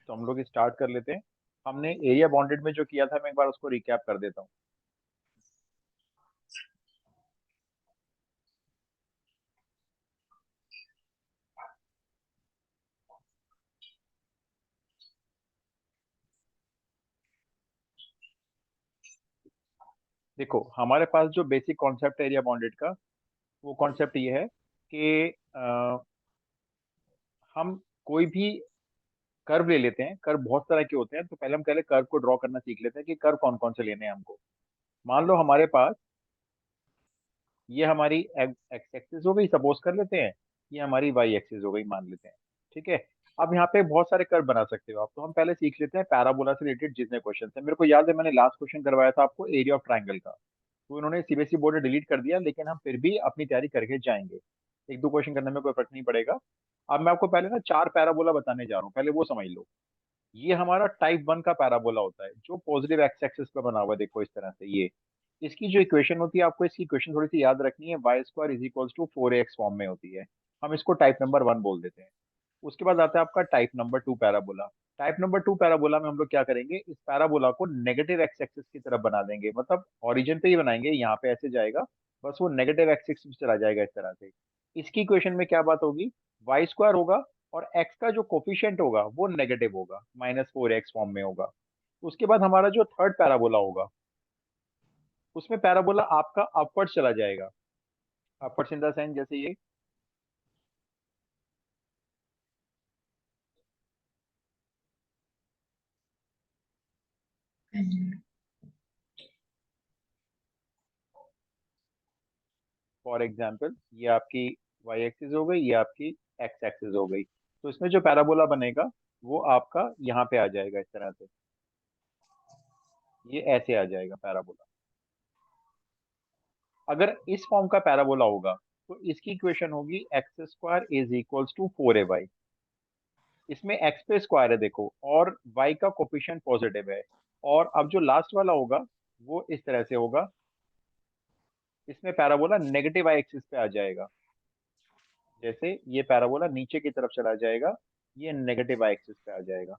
तो हम लोग स्टार्ट कर लेते हैं। हमने एरिया बाउंडेड में जो किया था मैं एक बार उसको रिकैप कर देता हूँ। देखो हमारे पास जो बेसिक कॉन्सेप्ट है एरिया बाउंडेड का, वो कॉन्सेप्ट ये है कि हम कोई भी कर्व ले लेते हैं। कर्व बहुत तरह के होते हैं, तो पहले हम पहले कर्व को ड्रॉ करना सीख लेते हैं कि कर्व कौन कौन से लेने हैं हमको। मान लो हमारे पास ये हमारी एक्स एक्सिस हो गई, सपोज कर लेते हैं। ये हमारी वाई एक्सिस हो गई, मान लेते हैं। ठीक है। अब यहाँ पे बहुत सारे कर्व बना सकते हो आप, तो हम पहले सीख लेते हैं पैराबोला से रिलेटेड जितने क्वेश्चन है। मेरे को याद है मैंने लास्ट क्वेश्चन करवाया था आपको एरिया ऑफ ट्राइंगल का, तो इन्होंने सीबीएसई बोर्ड ने डिलीट कर दिया, लेकिन हम फिर भी अपनी तैयारी करके जाएंगे। एक दो क्वेश्चन करने में कोई फर्क नहीं पड़ेगा। अब मैं आपको पहले ना चार पैराबोला बताने जा रहा हूँ, पहले वो समझ लो। ये हमारा टाइप 1 का पैराबोला होता है जो पॉजिटिव एक्स एक्सिस पे बना हुआ है, देखो इस तरह से। ये इसकी जो इक्वेशन होती है, आपको इसकी इक्वेशन थोड़ी सी याद रखनी है। Y square is equal to 4ax form में होती है। हम इसको टाइप नंबर 1 बोल देते हैं। उसके बाद आता है आपका type number 2 parabola. Type number 2 parabola में हम लोग क्या करेंगे, इस पैराबोला को नेगेटिव एक्स एक्सिस की तरफ बना देंगे, मतलब ओरिजिन पे ही बनाएंगे, यहाँ पे ऐसे जाएगा, बस वो नेगेटिव एक्स एक्सिस चला जाएगा इस तरह से। इसकी इक्वेशन में क्या बात होगी, वाई स्क्वायर होगा और एक्स का जो कोफिशिएंट होगा वो नेगेटिव होगा, -4x फॉर्म में होगा। उसके बाद हमारा जो थर्ड पैराबोला होगा, उसमें पैराबोला आपका अपवर्ड चला जाएगा। अपवर्ड इन द सेंस जैसे ये, फॉर एग्जाम्पल ये आपकी वाई एक्सिस हो गई, ये आपकी एक्स एक्सिस हो गई। तो इसमें जो पैराबोला बनेगा वो आपका यहाँ पे आ जाएगा इस तरह से। ये ऐसे आ जाएगा पैराबोला। अगर इस फॉर्म का पैराबोला होगा तो इसकी इक्वेशन होगी x square is equals to 4ay। इसमें एक्स पे स्क्वायर है देखो, और वाई का कोफिशिएंट पॉजिटिव है। और अब जो लास्ट वाला होगा वो इस तरह से होगा, इसमें पैराबोला नेगेटिव आई एक्सिस पे आ जाएगा। जैसे ये पैराबोला नीचे की तरफ चला जाएगा, ये नेगेटिव आई एक्सिस पे आ जाएगा।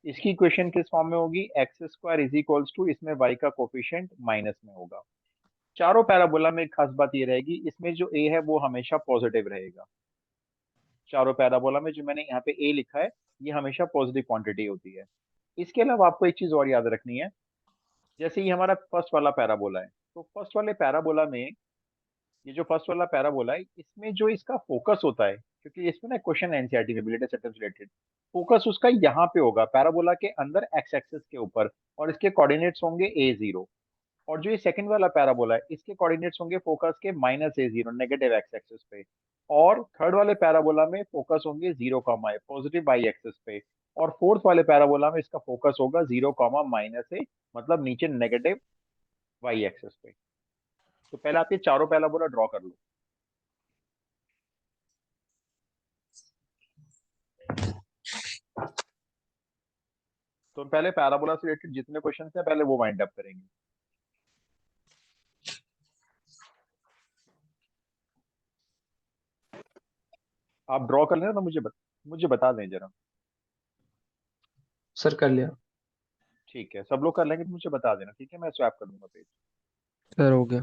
इसकी इक्वेशन किस फॉर्म में होगी, x square is equals to, इसमें वाई का कोफिशिएंट माइनस में होगा। चारों पैराबोला में एक खास बात ये रहेगी, इसमें जो ए है वो हमेशा पॉजिटिव रहेगा। चारों पैराबोला में जो मैंने यहाँ पे ए लिखा है, ये हमेशा पॉजिटिव क्वांटिटी होती है। इसके अलावा आपको एक चीज और याद रखनी है। जैसे ये हमारा फर्स्ट वाला पैराबोला है, तो फर्स्ट वाले पैराबोला में, ये जो फर्स्ट वाला पैराबोला है, इसमें जो इसका फोकस होता है, क्योंकि इसमें ना क्वेश्चन एनसीईआरटी में रिलेटेड सेटअप रिलेटेड, फोकस उसका यहाँ पे होगा पैराबोला के अंदर एक्स एक्सिस के ऊपर, और इसके कोऑर्डिनेट्स होंगे A0। और जो ये सेकंड वाला पैराबोला है, इसके कोऑर्डिनेट्स होंगे फोकस के -A0 नेगेटिव एक्स एक्सिस पे। और थर्ड वाले पैराबोला में फोकस होंगे 0, पॉजिटिव वाई एक्सिस पे। और फोर्थ वाले पैराबोला में इसका फोकस होगा 0, -A, मतलब नीचे नेगेटिव वाई एक्सिस पे। तो पहले आप ये चारों पैराबोला ड्रॉ कर लो। तो हम पहले पैराबोला से रिलेटेड जितने क्वेश्चन हैं पहले वो वाइंड अप करेंगे। आप ड्रॉ कर लेना तो मुझे बता दें जरा। सर कर लिया। ठीक है, सब लोग कर लेंगे तो मुझे बता देना, ठीक है, मैं स्वैप कर दूंगा पेज। सर हो गया।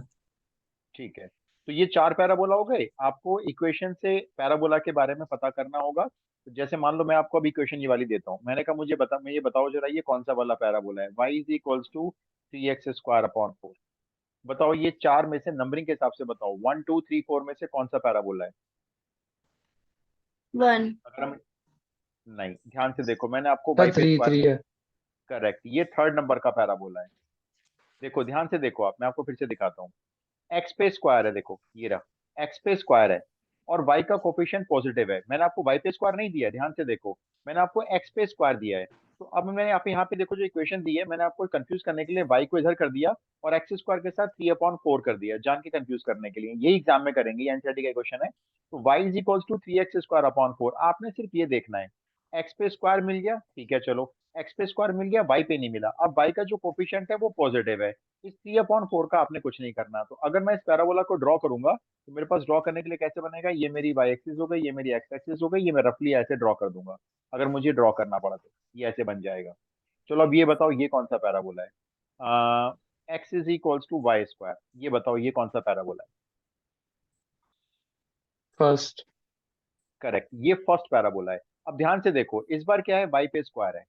ठीक है। तो ये चार पैराबोला हो गए, आपको इक्वेशन से पैराबोला के बारे में पता करना होगा। तो जैसे मान लो मैं आपको अभी इक्वेशन ये वाली देता हूँ, मैंने कहा मैं ये बताओ जरा ये कौन सा वाला पैराबोला है, y is equals to 3x² upon 4। बताओ ये चार में से नंबरिंग के हिसाब से बताओ, 1 2 3 4 में से कौन सा पैराबोला है। 1। अगर हम, नहीं, ध्यान से देखो, मैंने आपको सर y पे थ्री स्क्वायर थ्री नहीं, है। करेक्ट, ये थर्ड नंबर का पैराबोला है। देखो ध्यान से देखो आप, मैं आपको फिर से दिखाता हूँ। एक्स पे स्क्वायर है, देखो ये रहा, एक्स पे स्क्वायर है, और वाई का कोफिशिएंट पॉजिटिव है। मैंने आपको वाई पे स्क्वायर नहीं दिया है, ध्यान से देखो, मैंने आपको एक्स पे स्क्वायर दिया है। तो अब मैंने यहाँ पे देखो जो इक्वेशन दी है, मैंने आपको कंफ्यूज करने के लिए वाई को इधर कर दिया और एक्स स्क्वायर के साथ 3/4 कर दिया, जान के कंफ्यूज करने के लिए। यही एग्जाम में करेंगे, एनसीईआरटी का क्वेश्चन है। तो y is equals to 3x² upon 4, आपने सिर्फ ये देखना है एक्स पे स्क्वायर मिल गया, ठीक है चलो, एक्स पे स्क्वायर मिल गया, वाई पे नहीं मिला। अब वाई का जो कोफिशिएंट है वो पॉजिटिव है, इस 3/4 का आपने कुछ नहीं करना। तो अगर मैं इस पैराबोला को ड्रॉ करूंगा तो मेरे पास ड्रॉ करने के लिए कैसे बनेगा, ये मेरी वाई एक्सिस हो गई, ये मेरी एक्स एक्सिस हो गई, ये मैं रफली ऐसे ड्रॉ कर दूंगा। अगर मुझे ड्रॉ करना पड़ा तो ये ऐसे बन जाएगा। चलो अब ये बताओ ये कौन सा पैराबोला है, x is equals to y square, ये बताओ ये कौन सा पैराबोला है। फर्स्ट। करेक्ट, ये फर्स्ट पैराबोला है। अब ध्यान से देखो, इस बार क्या है, वाई पे स्क्वायर है,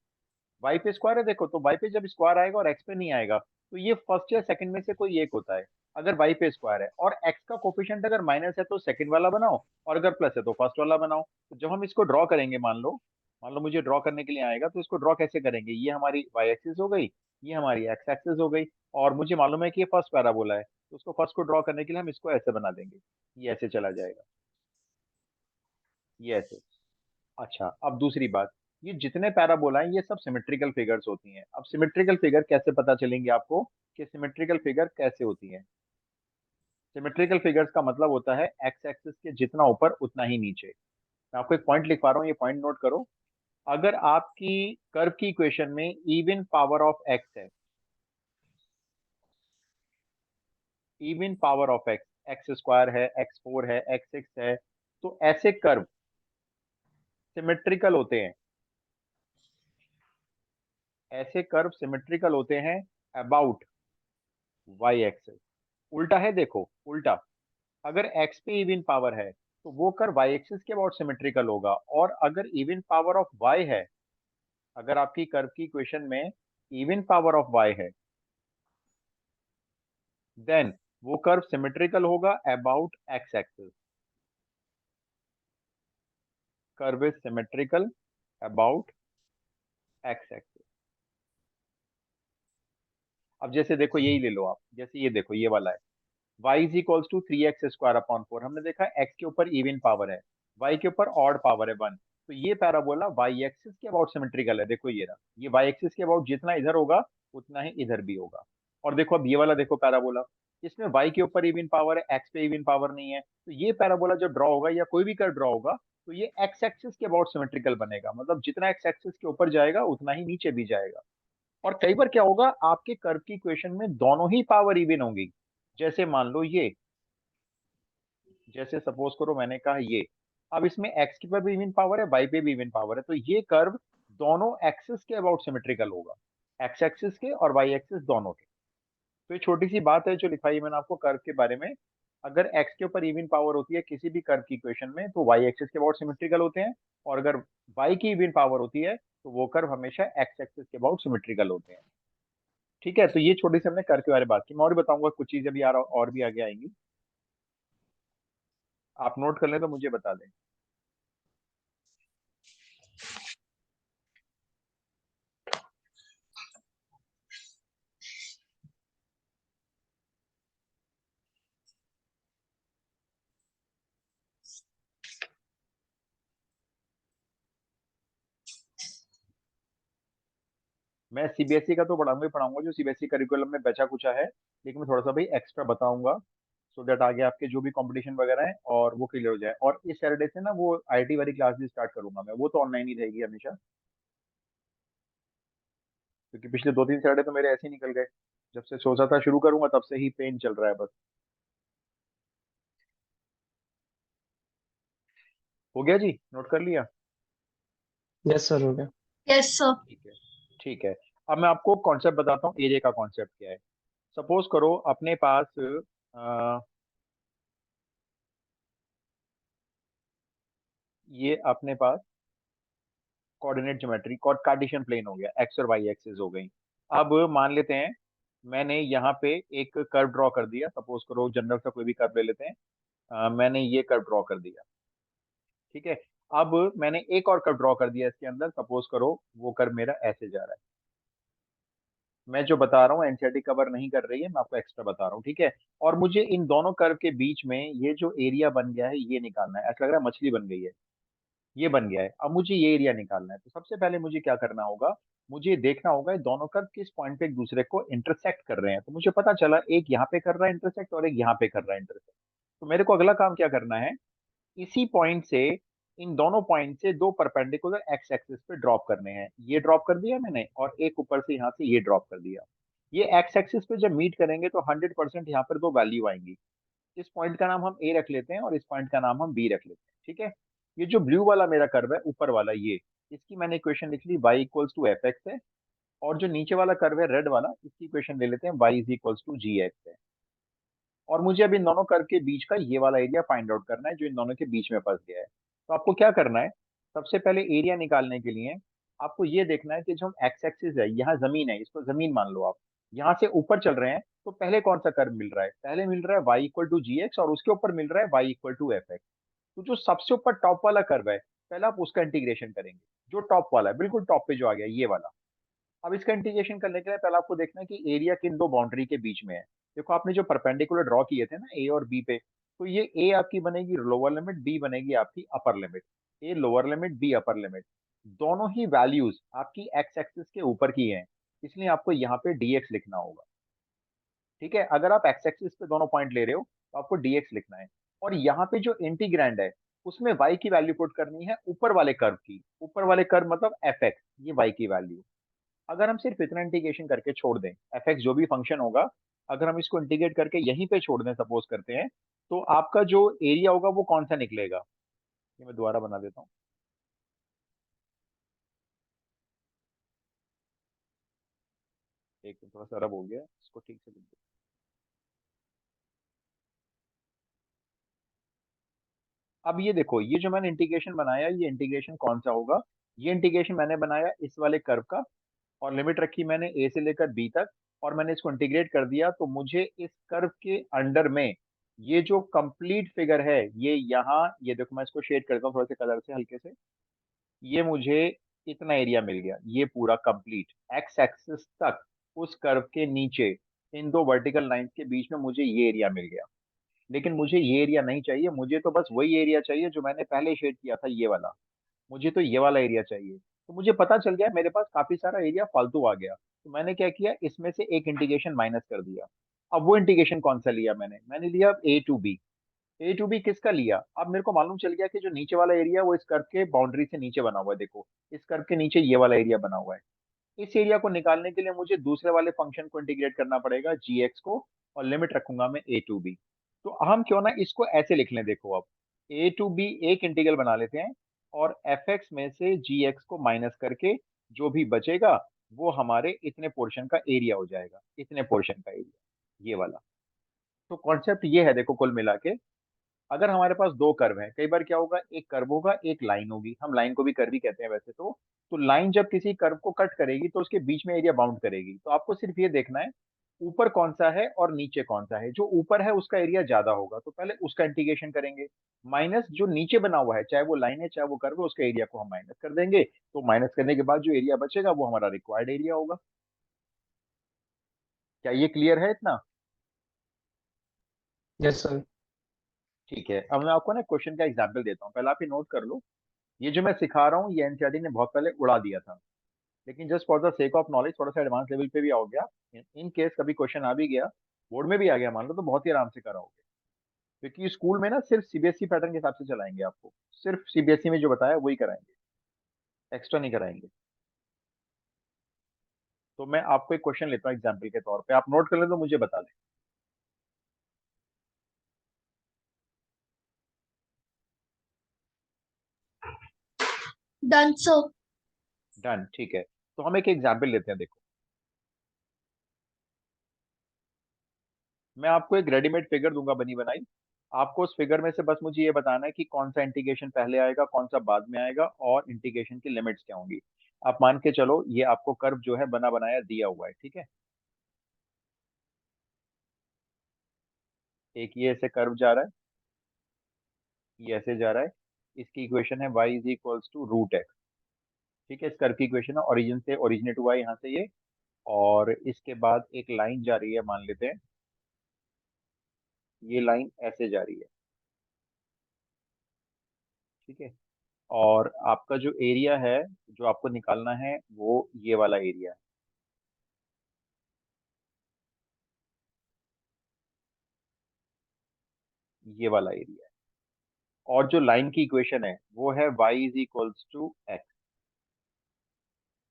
वाई पे स्क्वायर है, देखो तो वाई पे जब स्क्वायर आएगा और एक्स पे नहीं आएगा तो ये फर्स्ट या सेकंड में से कोई एक होता है। अगर वाई पे स्क्वायर है और एक्स का कोफिशिएंट अगर माइनस है तो सेकंड वाला बनाओ, और अगर प्लस है तो फर्स्ट वाला बनाओ। तो जब हम इसको ड्रॉ करेंगे, मान लो मुझे ड्रॉ करने के लिए आएगा, तो इसको ड्रॉ कैसे करेंगे, ये हमारी वाई एक्सिस हो गई, ये हमारी एक्स एक्सिस हो गई, और मुझे मालूम है कि ये फर्स्ट पैराबोला है, तो उसको फर्स्ट को ड्रॉ करने के लिए हम इसको ऐसे बना देंगे, ये ऐसे चला जाएगा, ये ऐसे। अच्छा अब दूसरी बात, ये जितने पैराबोला हैं ये सब सिमेट्रिकल फिगर्स होती हैं। अब सिमेट्रिकल फिगर कैसे पता चलेंगे आपको, कि सिमेट्रिकल फिगर कैसे होती हैं। सिमेट्रिकल फिगर्स का मतलब होता है एक्स एक्सिस के जितना ऊपर उतना ही नीचे। मैं आपको एक पॉइंट लिखवा रहा हूँ, ये पॉइंट नोट करो। अगर आपकी कर्व की इक्वेशन में इवन पावर ऑफ एक्स है, even power of x, x square है, एक्स फोर है, एक्स सिक्स है, तो ऐसे कर्व सिमेट्रिकल होते हैं, ऐसे कर्व सिमेट्रिकल होते हैं अबाउट वाई एक्सिस। उल्टा है, देखो उल्टा, अगर x पे इवन पावर है तो वो कर्व y एक्सिस के अबाउट सिमेट्रिकल होगा, और अगर इवन पावर ऑफ y है, अगर आपकी कर्व की इक्वेशन में इवन पावर ऑफ y है, देन वो कर्व सिमेट्रिकल होगा about x axis. Curve is symmetrical about x axis. अब जैसे देखो यही ले लो आप, जैसे ये देखो ये वाला है, y is equals to 3x² upon 4, हमने देखा x के ऊपर इवन पावर है, y के ऊपर ऑड पावर है 1, तो ये पैराबोला y एक्सिस के अबाउट सिमेट्रिकल है। देखो ये रहा, ये y एक्सिस के अबाउट जितना इधर होगा उतना ही इधर भी होगा। और देखो अब ये वाला देखो पैराबोला, इसमें y के ऊपर इवन पावर है, x पे इवन पावर नहीं है, तो ये पैराबोला जो ड्रॉ होगा या कोई भी कर ड्रॉ होगा तो ये x एक्सिस के अबाउट सिमेट्रिकल बनेगा, मतलब जितना x एक्सिस के ऊपर जाएगा उतना ही नीचे भी जाएगा। और कई बार क्या होगा, आपके कर्व की इक्वेशन में दोनों ही पावर इवन होंगी। जैसे मान लो ये, जैसे सपोज करो मैंने कहा ये, अब इसमें x के ऊपर भी इवन पावर है, y पे भी इवन पावर है, तो ये कर्व दोनों एक्सिस के अबाउट सिमेट्रिकल होगा, x एक्सिस के और y एक्सिस दोनों के। तो ये छोटी सी बात है जो लिखाई है मैंने आपको कर्व के बारे में। अगर x के ऊपर इवन पावर होती है किसी भी कर्व की इक्वेशन में तो y एक्सिस के अबाउट सिमेट्रिकल होते हैं, और अगर y की इवन पावर होती है तो वो कर्व हमेशा x एक्सिस के अबाउट सिमेट्रिकल होते हैं। ठीक है, तो ये छोटी सी हमने कर्व के बारे में बात की। मैं और भी बताऊंगा कुछ चीजें भी यार और भी आगे आएंगी, आप नोट कर लें तो मुझे बता दें। मैं सीबीएसई का तो पढ़ाऊंगा ही पढ़ाऊंगा, जो सीबीएसई करिकुलम में बचा कुचा है, लेकिन मैं थोड़ा सा भाई एक्स्ट्रा बताऊंगा, सो दैट आगे आपके जो भी कंपटीशन वगैरह है और वो क्लियर हो जाए। और इस सैटरडे से ना वो आईटी वाली क्लास भी स्टार्ट करूंगा मैं, वो तो ऑनलाइन ही रहेगी हमेशा, क्योंकि पिछले 2-3 सैटरडे तो मेरे ऐसे ही निकल गए, जब से सोचा था शुरू करूंगा तब से ही पेन चल रहा है बस। हो गया जी, नोट कर लिया। यस सर, हो गया। Yes sir. ठीक है, ठीक है। अब मैं आपको कॉन्सेप्ट बताता हूँ, एरिया का कॉन्सेप्ट क्या है। सपोज करो अपने पास ये अपने पास कोऑर्डिनेट ज्योमेट्री, कार्टेशियन प्लेन हो गया, एक्स और वाई एक्सिस हो गई। अब मान लेते हैं मैंने यहाँ पे एक कर्व ड्रॉ कर दिया, सपोज करो जनरल सा कोई भी कर्व ले लेते हैं, मैंने ये कर्व ड्रॉ कर दिया, ठीक है। अब मैंने एक और कर्व ड्रॉ कर दिया इसके अंदर, सपोज करो वो कर्व मेरा ऐसे जा रहा है। मैं जो बता रहा हूँ एनसीईआरटी कवर नहीं कर रही है, मैं आपको एक्स्ट्रा बता रहा हूँ, ठीक है। और मुझे इन दोनों कर्व के बीच में ये जो एरिया बन गया है ये निकालना है, ऐसा लग रहा है मछली बन गई है, ये बन गया है। अब मुझे ये एरिया निकालना है, तो सबसे पहले मुझे क्या करना होगा, मुझे देखना होगा ये दोनों कर्व किस पॉइंट पे एक दूसरे को इंटरसेक्ट कर रहे हैं। तो मुझे पता चला एक यहाँ पे कर रहा है इंटरसेक्ट और एक यहाँ पे कर रहा है इंटरसेक्ट, तो मेरे को अगला काम क्या करना है, इसी पॉइंट से इन दोनों पॉइंट से दो परपेंडिकुलर एक्स एक्सिस पे ड्रॉप करने हैं। ये ड्रॉप कर दिया मैंने, और एक ऊपर से यहाँ से ये ड्रॉप कर दिया। ये एक्स एक्सिस पे जब मीट करेंगे तो 100% यहाँ पर दो वैल्यू आएंगी। इस पॉइंट का नाम हम ए रख लेते हैं और इस पॉइंट का नाम हम बी रख लेते हैं, ठीक है। ये जो ब्लू वाला मेरा कर्व है ऊपर वाला, ये इसकी मैंने इक्वेशन लिख ली y equals to f x है। और जो नीचे वाला कर्व है रेड वाला, इसकी इक्वेशन ले लेते हैं y is equals to g x है। और मुझे अब इन दोनों कर्व के बीच का ये वाला एरिया फाइंड आउट करना है जो इन दोनों के बीच में फंस गया है। तो आपको क्या करना है, सबसे पहले एरिया निकालने के लिए आपको ये देखना है कि जो हम एक्स एक्सिस है, यहाँ जमीन है, इसको जमीन मान लो आप, यहाँ से ऊपर चल रहे हैं, तो पहले कौन सा कर्व मिल रहा है, पहले मिल रहा है y equal to g x, और उसके ऊपर मिल रहा है y equal to f x. तो जो सबसे ऊपर टॉप वाला कर्व है, पहले आप उसका इंटीग्रेशन करेंगे, जो टॉप वाला है बिल्कुल टॉप पे जो आ गया ये वाला। अब इसका इंटीग्रेशन करने के लिए पहले आपको देखना है कि एरिया किन दो बाउंड्री के बीच में है। देखो आपने जो परपेंडिकुलर ड्रॉ किए थे ना ए और बी पे, तो ये ए आपकी बनेगी लोअर लिमिट, बी बनेगी आपकी upper limit. A lower limit, b upper limit, दोनों ही वैल्यूज आपकी एक्स एक्सिस के ऊपर की हैं, इसलिए आपको यहाँ पे dx लिखना होगा। ठीक है, अगर आप एक्स एक्सिस पे दोनों पॉइंट ले रहे हो तो आपको dx लिखना है। और यहाँ पे जो इंटीग्रैंड है उसमें y की वैल्यू पुट करनी है ऊपर वाले कर्व की, ऊपर वाले कर्व मतलब एफ एक्स, ये y की वैल्यू। अगर हम सिर्फ इतना इंटीग्रेशन करके छोड़ दें, एफ एक्स जो भी फंक्शन होगा, अगर हम इसको इंटीग्रेट करके यहीं पे छोड़ दें सपोज करते हैं, तो आपका जो एरिया होगा वो कौन सा निकलेगा। ये मैं दोबारा बना देता हूँ। एक मिनट, थोड़ा सा रब हो गया, इसको ठीक से लिख दो। अब ये देखो, ये जो मैंने इंटीग्रेशन बनाया, ये इंटीग्रेशन कौन सा होगा, ये इंटीग्रेशन मैंने बनाया इस वाले कर्व का, और लिमिट रखी मैंने ए से लेकर बी तक, और मैंने इसको इंटीग्रेट कर दिया, तो मुझे इस कर्व के अंडर में ये जो कंप्लीट फिगर है, ये यहाँ, ये देखो मैं इसको शेड करता हूँ थोड़े से कलर से हल्के से, ये मुझे इतना एरिया मिल गया, ये पूरा कंप्लीट एक्स एक्सिस तक, उस कर्व के नीचे इन दो वर्टिकल लाइंस के बीच में मुझे ये एरिया मिल गया। लेकिन मुझे ये एरिया नहीं चाहिए, मुझे तो बस वही एरिया चाहिए जो मैंने पहले शेड किया था, ये वाला। मुझे तो ये वाला एरिया चाहिए। तो मुझे पता चल गया मेरे पास काफी सारा एरिया फालतू आ गया, तो मैंने क्या किया, इसमें से एक इंटीग्रेशन माइनस कर दिया। अब वो इंटीग्रेशन कौन सा लिया मैंने लिया A to B. A to B किसका लिया, अब मेरे को मालूम चल गया कि जो नीचे वाला एरिया वो इस कर्व के बाउंड्री से नीचे बना हुआ है, देखो इस कर्व के नीचे ये वाला एरिया बना हुआ है। इस एरिया को निकालने के लिए मुझे दूसरे वाले फंक्शन को इंटीग्रेट करना पड़ेगा जी एक्स को, और लिमिट रखूंगा मैं ए टू बी। तो हम क्यों ना इसको ऐसे लिख लें, देखो अब ए टू बी एक इंटीग्रल बना लेते हैं, और एफ एक्स में से जी एक्स को माइनस करके जो भी बचेगा वो हमारे इतने पोर्शन का एरिया हो जाएगा, इतने पोर्शन का एरिया, ये वाला। तो कॉन्सेप्ट ये है, देखो कुल मिला के, अगर हमारे पास दो कर्व हैं, कई बार क्या होगा, एक कर्व होगा एक लाइन होगी, हम लाइन को भी कर्व ही कहते हैं वैसे तो लाइन जब किसी कर्व को कट करेगी तो उसके बीच में एरिया बाउंड करेगी, तो आपको सिर्फ ये देखना है ऊपर कौन सा है और नीचे कौन सा है। जो ऊपर है उसका एरिया ज्यादा होगा, तो पहले उसका इंटीग्रेशन करेंगे, माइनस जो नीचे बना हुआ है, चाहे वो लाइन है चाहे वो कर्व है, उसका एरिया को हम माइनस कर देंगे, तो माइनस करने के बाद जो एरिया बचेगा वो हमारा रिक्वायर्ड एरिया होगा। क्या ये क्लियर है इतना। Yes sir. ठीक है, अब मैं आपको ना क्वेश्चन का एग्जाम्पल देता हूँ, पहले आप ये नोट कर लो। ये जो मैं सिखा रहा हूँ ये एनसीईआरटी ने बहुत पहले उड़ा दिया था, लेकिन just for the sake of knowledge थोड़ा सा एडवांस लेवल पे भी आ गया। इन केस कभी क्वेश्चन आ भी गया, बोर्ड में भी आ गया मान लो, तो बहुत ही आराम से कराओगे। क्योंकि स्कूल में ना सिर्फ सीबीएसई पैटर्न के हिसाब से चलाएंगे आपको, सिर्फ सीबीएसई में जो बताया वही कराएंगे, एक्स्ट्रा नहीं कराएंगे। तो मैं आपको एक क्वेश्चन लेता हूँ एग्जाम्पल के तौर पे, आप नोट कर ले तो मुझे बता दें। Done so. डन, ठीक है। तो हम एक एग्जाम्पल लेते हैं, देखो मैं आपको एक रेडीमेड फिगर दूंगा बनी बनाई, आपको उस फिगर में से बस मुझे ये बताना है कि कौन सा इंटीग्रेशन पहले आएगा कौन सा बाद में आएगा, और इंटीग्रेशन की लिमिट्स क्या होंगी। आप मान के चलो ये आपको कर्व जो है बना बनाया दिया हुआ है, ठीक है। एक ये ऐसे कर्व जा रहा है, ये ऐसे जा रहा है, इसकी इक्वेशन है y is equals to root x. ठीक है, इस कर्व की इक्वेशन है, ओरिजिन से ओरिजिनेट हुआ है यहाँ से ये, और इसके बाद एक लाइन जा रही है, मान लेते हैं ये लाइन ऐसे जा रही है, ठीक है। और आपका जो एरिया है जो आपको निकालना है वो ये वाला एरिया है, ये वाला एरिया है। और जो लाइन की इक्वेशन है वो है y is equals to x.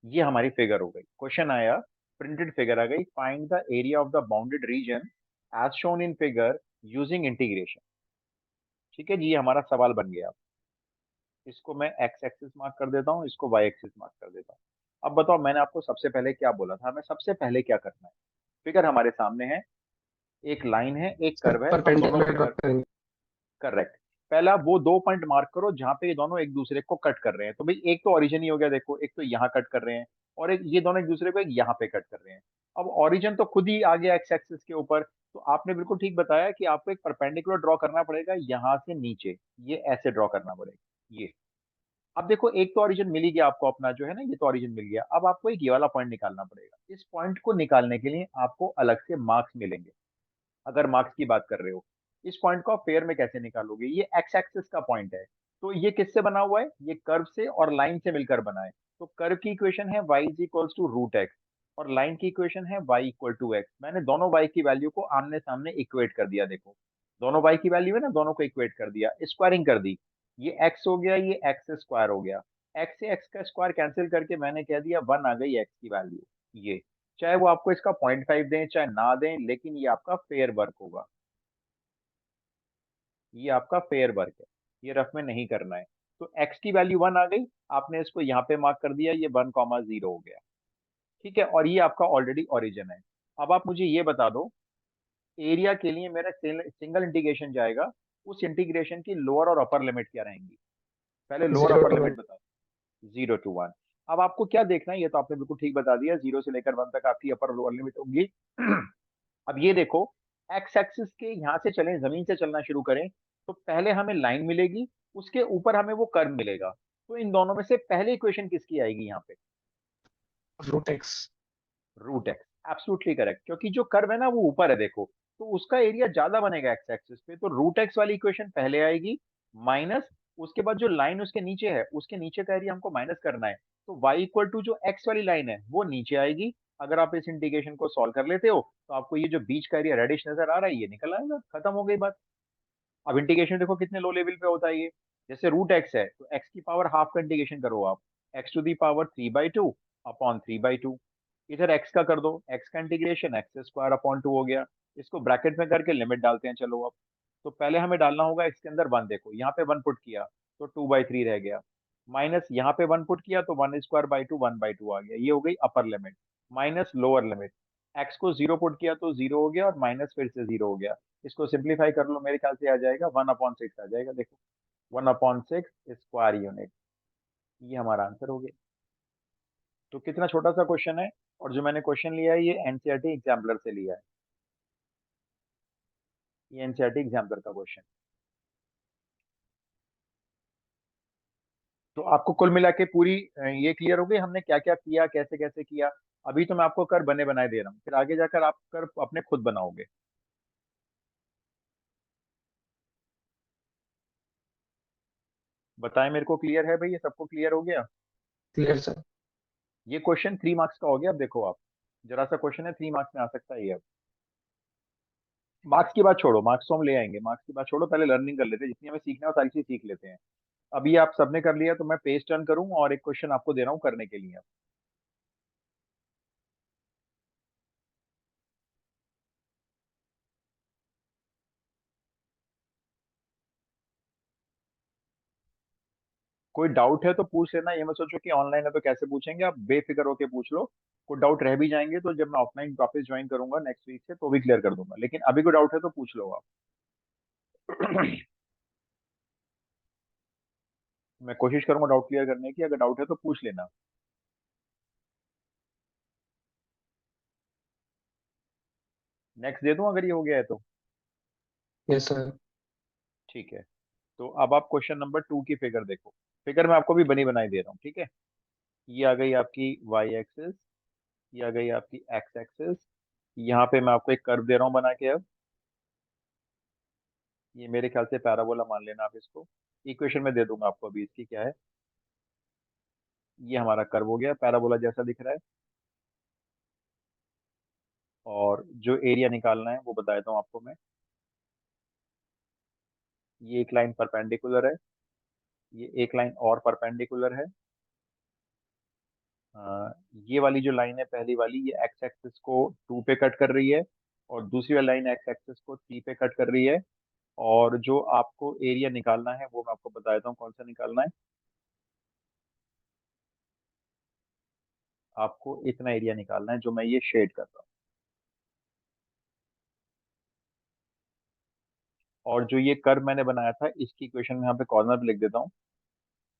ये हमारी फिगर हो गई। क्वेश्चन आया, प्रिंटेड फिगर आ गई, find the area of the bounded region as shown in figure using integration. ठीक है जी, ये हमारा सवाल बन गया। इसको मैं एक्स एक्सिस मार्क कर देता हूँ, इसको वाई एक्सिस मार्क कर देता हूँ। अब बताओ, मैंने आपको सबसे पहले क्या बोला था, हमें सबसे पहले क्या करना है। फिगर हमारे सामने है, एक लाइन है, एक सर कर्व है, हम दोनों परपेंडिकुलर ड्रॉ कर्व। करेंगे। करेक्ट। पहला वो दो पॉइंट मार्क करो जहां पे ये दोनों एक दूसरे को कट कर रहे हैं। तो भाई एक तो ओरिजिन ही हो गया, देखो एक तो यहाँ कट कर रहे हैं, और एक ये दोनों एक दूसरे को एक यहाँ पे कट कर रहे हैं। अब ओरिजिन तो खुद ही आ गया एक्स एक्सिस के ऊपर। तो आपने बिल्कुल ठीक बताया कि आपको एक परपेंडिकुलर ड्रॉ करना पड़ेगा यहाँ से नीचे, ये ऐसे ड्रॉ करना पड़ेगा ये। अब देखो, एक तो ओरिजिन मिल ही गया आपको अपना जो है ना, ये तो ओरिजिन मिल गया। अब आपको एक ये वाला पॉइंट निकालना पड़ेगा। इस पॉइंट को निकालने के लिए आपको अलग से मार्क्स मिलेंगे। अगर मार्क्स की बात कर रहे हो, इस पॉइंट को आप पेयर में कैसे निकालोगे, ये एक्स एक्सिस का पॉइंट है। तो ये किससे बना हुआ है, ये कर्व से और लाइन से मिलकर बना है। तो कर्व की इक्वेशन है y is equals to root x, और लाइन की इक्वेशन है y इक्वल टू एक्स। मैंने दोनों y की वैल्यू को आमने सामने इक्वेट कर दिया। देखो, दोनों y की वैल्यू है ना, दोनों को इक्वेट कर दिया, स्क्वायरिंग कर दी। ये x हो गया, ये x स्क्वायर हो गया। x से x का स्क्वायर कैंसिल करके मैंने कह दिया 1 आ गई x की वैल्यू। ये, चाहे वो आपको इसका 0.5 दें चाहे ना दें, लेकिन ये आपका फेयर वर्क होगा। ये आपका फेयर वर्क है, ये रफ में नहीं करना है। तो x की वैल्यू 1 आ गई, आपने इसको यहाँ पे मार्क कर दिया, ये 1,0 हो गया। ठीक है, और ये आपका ऑलरेडी ओरिजिन है। अब आप मुझे ये बता दो, एरिया के लिए मेरा सिंगल इंटीग्रेशन जाएगा, उस इंटीग्रेशन की लोअर और अपर लिमिट क्या रहेंगी। पहले lower zero upper two limit one बताओ। 0 to 1। अब आपको क्या देखना है, ये तो आपने बिल्कुल ठीक बता दिया, 0 से लेकर 1 तक आपकी अपर और लोअर लिमिट होगी। अब ये देखो, एक्स एक्सिस के यहाँ से चलें, जमीन से चलना शुरू करें, तो पहले हमें लाइन मिलेगी, उसके ऊपर हमें वो कर्व मिलेगा। तो इन दोनों में से पहले इक्वेशन किसकी आएगी यहाँ पे, root x. Root x. Absolutely correct, क्योंकि जो कर्व है ना वो ऊपर है देखो, तो उसका एरिया ज्यादा बनेगा एक्स एक्सिस पे, तो रूट एक्स वाली इक्वेशन पहले आएगी। माइनस, उसके बाद जो लाइन उसके नीचे है, उसके नीचे का एरिया हमको माइनस करना है। तो y इक्वल टू जो x वाली लाइन है वो नीचे आएगी। अगर आप इस इंटीग्रेशन को सॉल्व कर लेते हो, तो आपको ये जो बीच का एरिया रेडिश नजर आ रहा है ये निकल आएगा, खत्म हो गई बात। अब इंटीग्रेशन देखो कितने लो लेवल पे होता है ये। जैसे रूट एक्स है, तो एक्स की पावर हाफ का इंटीग्रेशन करो आप, x to the power 3/2 upon 3/2। इधर एक्स का कर दो, एक्स का इंटीग्रेशन एक्स स्क्वायर अपॉन 2 हो गया। इसको ब्रैकेट में करके लिमिट डालते हैं चलो अब। तो पहले हमें डालना होगा इसके अंदर 1, देखो यहाँ पे 1 पुट किया तो 2/3 रह गया। माइनस यहाँ पे 1 पुट किया तो 1 स्क्वायर बाई 2 1/2 आ गया, ये हो गई upper limit. Minus lower limit, x को 0 पुट किया तो 0 हो गया, और माइनस फिर से 0 हो गया। इसको सिंप्लीफाई कर लो, मेरे ख्याल से आ जाएगा 1/6 आ जाएगा, देखो 1/6 स्क्वायर यूनिट। ये हमारा आंसर हो गया। तो कितना छोटा सा क्वेश्चन है, और जो मैंने क्वेश्चन लिया है ये एनसीईआरटी एग्जाम्पलर से लिया है। ये एनसीईआरटी एग्जाम्पलर का क्वेश्चन। तो आपको कुल मिला के पूरी ये क्लियर हो गई हमने क्या क्या किया, कैसे कैसे किया। अभी तो मैं आपको कर बने बनाए दे रहा हूँ, फिर आगे जाकर आप कर अपने खुद बनाओगे। बताएं मेरे को, क्लियर है भाई, ये सबको क्लियर हो गया। Clear sir. ये क्वेश्चन 3 मार्क्स का हो गया। अब देखो आप, जरा सा क्वेश्चन है, 3 मार्क्स में आ सकता है ये। अब मार्क्स की बात छोड़ो, मार्क्स तो हम ले आएंगे, मार्क्स की बात छोड़ो, पहले लर्निंग कर लेते हैं, जितनी हमें सीखना है वो सारी चीज सीख लेते हैं। अभी आप सबने कर लिया, तो मैं पेज टर्न करूँ और एक क्वेश्चन आपको दे रहा हूँ करने के लिए। कोई डाउट है तो पूछ लेना, ये मत सोचो कि ऑनलाइन है तो कैसे पूछेंगे, आप बेफिक्र होके पूछ लो। कोई डाउट रह भी जाएंगे तो जब मैं ऑफलाइन वापस ज्वाइन करूंगा नेक्स्ट वीक से, तो भी क्लियर कर दूंगा, लेकिन अभी कोई डाउट है तो पूछ लो आप। मैं कोशिश करूंगा डाउट क्लियर करने की, अगर डाउट है तो पूछ लेना। नेक्स्ट दे दूं अगर ये हो गया है तो। Yes sir. ठीक है, तो अब आप क्वेश्चन नंबर 2 की फिगर देखो। फिगर मैं आपको भी बनी बनाई दे रहा हूँ, ठीक है। ये आ गई आपकी वाई एक्सिस, ये आ गई आपकी एक्स एक्सिस। यहाँ पे मैं आपको एक कर्व दे रहा हूँ बना के। अब ये मेरे ख्याल से पैराबोला मान लेना आप इसको। इक्वेशन में दे दूंगा आपको अभी इसकी क्या है। ये हमारा कर्व हो गया, पैराबोला जैसा दिख रहा है। और जो एरिया निकालना है वो बता देता हूँ आपको मैं। ये एक लाइन परपेंडिकुलर है, ये एक लाइन और परपेंडिकुलर है। ये वाली जो लाइन है पहली वाली, ये एक्स एक्सिस को 2 पे कट कर रही है, और दूसरी वाली लाइन एक्स एक्सिस को 3 पे कट कर रही है। और जो आपको एरिया निकालना है वो मैं आपको बता देता हूँ कौन सा निकालना है। आपको इतना एरिया निकालना है जो मैं ये शेड कर रहा हूँ। और जो ये कर्व मैंने बनाया था इसकी इक्वेशन यहाँ पे कॉर्नर पे लिख देता हूँ।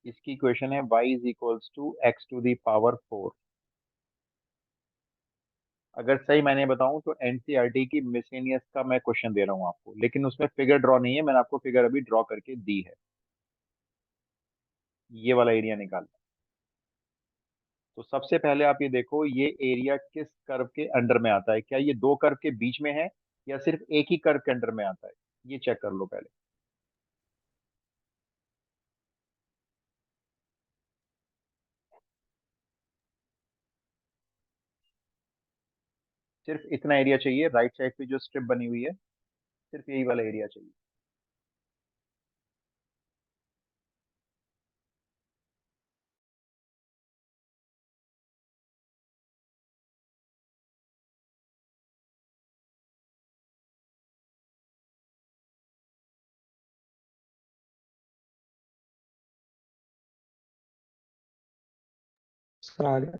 इसकी इक्वेशन है y is equals to x to the power 4। अगर सही मैंने बताऊं तो एनसीईआरटी की मिसलेनियस का मैं क्वेश्चन दे रहा हूँ आपको, लेकिन उसमें फिगर ड्रॉ नहीं है, मैंने आपको फिगर अभी ड्रॉ करके दी है। ये वाला एरिया निकालना है। तो सबसे पहले आप ये देखो, ये एरिया किस कर्व के अंडर में आता है, क्या ये दो कर्व के बीच में है या सिर्फ एक ही कर्व के अंडर में आता है, ये चेक कर लो पहले। सिर्फ इतना एरिया चाहिए, राइट साइड पे जो स्ट्रिप बनी हुई है, सिर्फ यही वाला एरिया चाहिए। सर आ गया।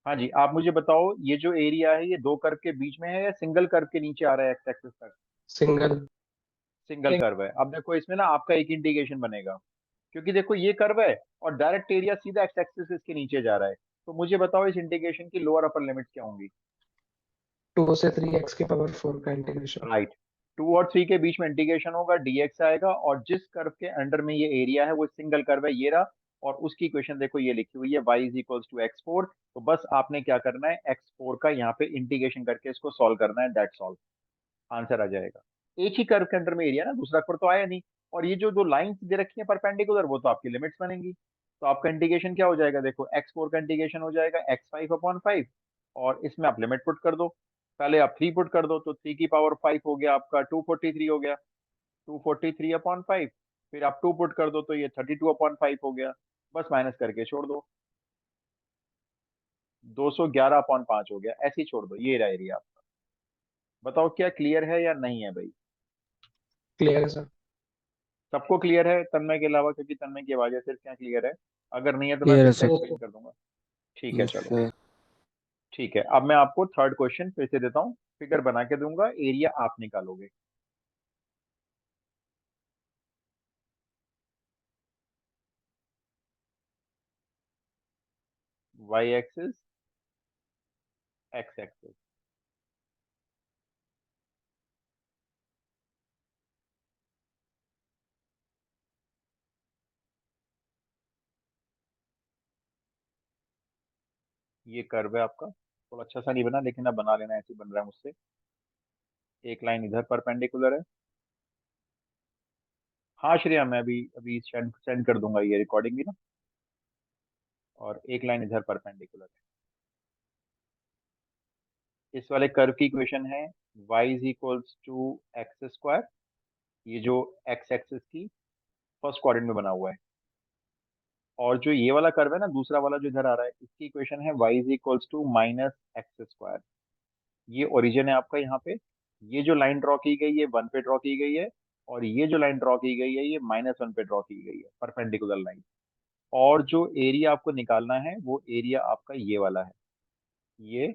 हाँ जी, आप मुझे बताओ ये जो एरिया है ये दो कर्व के बीच में है या सिंगल कर्व के नीचे आ रहा है एक्स एक्सिस तक। सिंगल। सिंगल कर्व है। अब देखो इसमें ना आपका एक इंटीग्रेशन बनेगा, क्योंकि देखो ये कर्व है और डायरेक्ट एरिया सीधा एक्स एक्सिस इसके नीचे जा रहा है। तो मुझे बताओ इस इंटीग्रेशन की लोअर अपर लिमिट क्या होंगी। 2 से 3 x की पावर 4 का इंटीग्रेशन। राइट। 2 और 3 के बीच में इंटीग्रेशन होगा, डीएक्स आएगा, और जिस कर्व के अंडर में ये एरिया है वो सिंगल कर्व है, ये रहा। और उसकी इक्वेशन देखो ये लिखी हुई है y is equals to x4। तो बस आपने क्या करना है, x4 का यहाँ पे इंटीग्रेशन करके इसको सॉल्व करना है, दैट्स ऑल। आंसर आ जाएगा। एक ही कर्व के अंडर में एरिया ना, दूसरा कर्व तो आया नहीं। और ये जो दो लाइंस दे रखी है परपेंडिकुलर, वो तो आपकी लिमिट्स बनेंगी। तो आपका इंटीग्रेशन क्या हो जाएगा, देखो x4 का इंटीग्रेशन हो जाएगा x5/5। और इसमें आप लिमिट पुट कर दो। पहले आप 3 पुट कर दो, तो 3 की पावर 5 हो गया आपका 243 हो गया। 243/5। फिर आप 2 पुट कर दो तो ये 32/5 हो गया। बस माइनस करके छोड़ दो, 211/5 हो गया, ऐसे ही छोड़ दो, ये रहा एरिया आपका। बताओ क्या क्लियर है या नहीं है भाई। क्लियर है सर। सबको क्लियर है तन्मय के अलावा, क्योंकि तन्मय की आवाज है सिर्फ, क्या क्लियर है। अगर नहीं है तो मैं क्लियर फिर है से सर। एक्सप्लेन कर दूंगा। ठीक है यस चलो। सर। ठीक है, अब मैं आपको थर्ड क्वेश्चन फिर से देता हूँ, फिगर बना के दूंगा, एरिया आप निकालोगे। Y axis, x axis. ये कर्व है आपका, थोड़ा अच्छा सा नहीं बना लेकिन अब बना लेना, ऐसे ही बन रहा है मुझसे। एक लाइन इधर परपेंडिकुलर है। हाँ श्रेया, मैं अभी अभी सेंड सेंड कर दूंगा ये रिकॉर्डिंग भी ना। और एक लाइन इधर परपेंडिकुलर है। इस वाले कर्व की इक्वेशन है y is equals to x square. ये जो एक्स एक्सिस की फर्स्ट क्वाड्रेंट में बना हुआ है। और जो ये वाला कर्व है ना, दूसरा वाला जो इधर आ रहा है, इसकी इक्वेशन है y is equals to minus x square. ये ओरिजिन है आपका यहाँ पे। ये जो लाइन ड्रॉ की गई है 1 पे ड्रॉ की गई है, और ये जो लाइन ड्रॉ की गई है ये -1 पे ड्रॉ की गई है, परपेंडिकुलर लाइन। और जो एरिया आपको निकालना है वो एरिया आपका ये वाला है, ये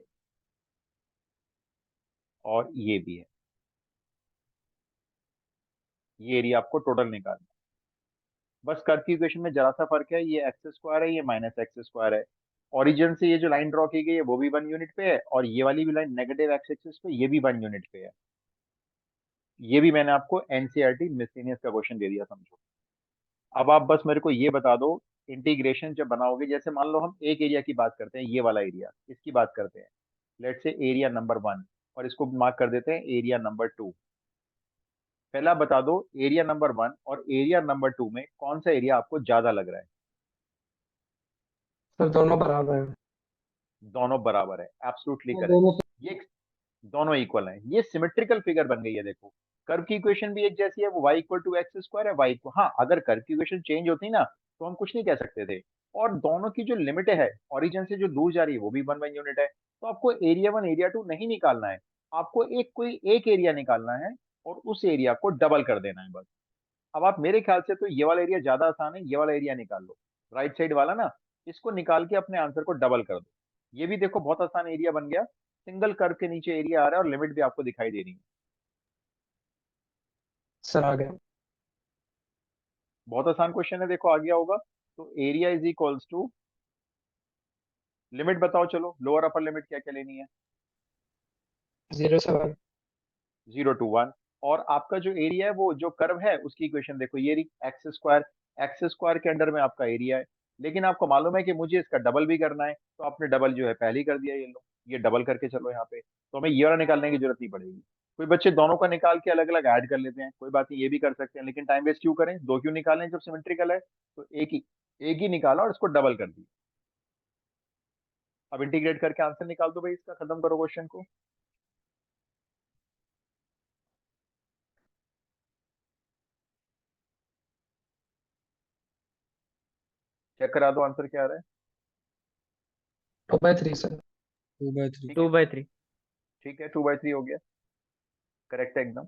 और ये भी है। ये एरिया आपको टोटल निकालना है। बस कर्व की इक्वेशन में जरा सा फर्क है, ये एक्स स्क्वायर है, ये माइनस एक्स स्क्वायर है। ओरिजिन से ये जो लाइन ड्रॉ की गई है वो भी 1 यूनिट पे है, और ये वाली भी लाइन नेगेटिव एक्स एक्सिस पे, ये भी 1 यूनिट पे है। ये भी मैंने आपको एनसीईआरटी मिसलेनियस का क्वेश्चन दे दिया, समझो। अब आप बस मेरे को ये बता दो, इंटीग्रेशन जब बनाओगे, जैसे मान लो हम एक एरिया की बात करते हैं, ये वाला एरिया, इसकी बात करते हैं, लेट से एरिया नंबर 1, और इसको मार्क कर देते हैं एरिया नंबर 2। पहला बता दो, एरिया नंबर 1 और एरिया नंबर 2 में कौन सा एरिया आपको ज्यादा लग रहा है। सर दोनों बराबर है। दोनों बराबर है, एब्सोल्युटली हाँ, करेक्ट। दोनों। ये दोनों इक्वल हैं, ये सिमेट्रिकल फिगर बन गई है। देखो कर्व की इक्वेशन भी एक जैसी है, वो y equal to x square है, y को, हाँ अगर कर्व की इक्वेशन चेंज होती ना तो हम कुछ नहीं कह सकते थे। और दोनों की जो लिमिट है ओरिजिन से जो दूर जा रही है वो भी 1/1 यूनिट है। तो आपको एरिया 1 एरिया 2 नहीं निकालना है, आपको कोई एक एरिया निकालना है और उस एरिया को डबल कर देना है बस। अब आप मेरे ख्याल से तो ये वाला एरिया ज्यादा आसान है, ये वाला एरिया निकाल लो, राइट साइड वाला ना, इसको निकाल के अपने आंसर को डबल कर दो। ये भी देखो बहुत आसान एरिया बन गया, सिंगल कर्व के नीचे एरिया आ रहा है और लिमिट भी आपको दिखाई दे रही है। सर आ गया। बहुत आसान क्वेश्चन है, देखो आ गया होगा। तो area is equals to, limit बताओ चलो, लोअर अपर लिमिट क्या क्या लेनी है? 0 से 1। 0 to 1। और आपका जो एरिया है वो जो कर्व है उसकी इक्वेशन देखो, ये रही एक्स स्क्वायर। एक्स स्क्वायर के अंडर में आपका एरिया है, लेकिन आपको मालूम है कि मुझे इसका डबल भी करना है, तो आपने डबल जो है पहले ही कर दिया, ये लो ये डबल करके चलो यहाँ पे, तो हमें ये वाला निकालने की जरूरत नहीं पड़ेगी। कोई बच्चे दोनों का निकाल के अलग अलग ऐड कर लेते हैं, कोई बात नहीं, ये भी कर सकते हैं, लेकिन टाइम वेस्ट क्यों करें, दो क्यों निकालें जब सिमेट्रिकल है। तो एक ही निकाला और इसको डबल कर दिया। अब इंटीग्रेट करके आंसर निकाल दो भाई, इसका खत्म करो क्वेश्चन को। चेक करा दो आंसर क्या आ रहा है। 2/3 सर। 2/3। ठीक है, 2/3। ठीक है 2/3 हो गया, करेक्ट है एकदम।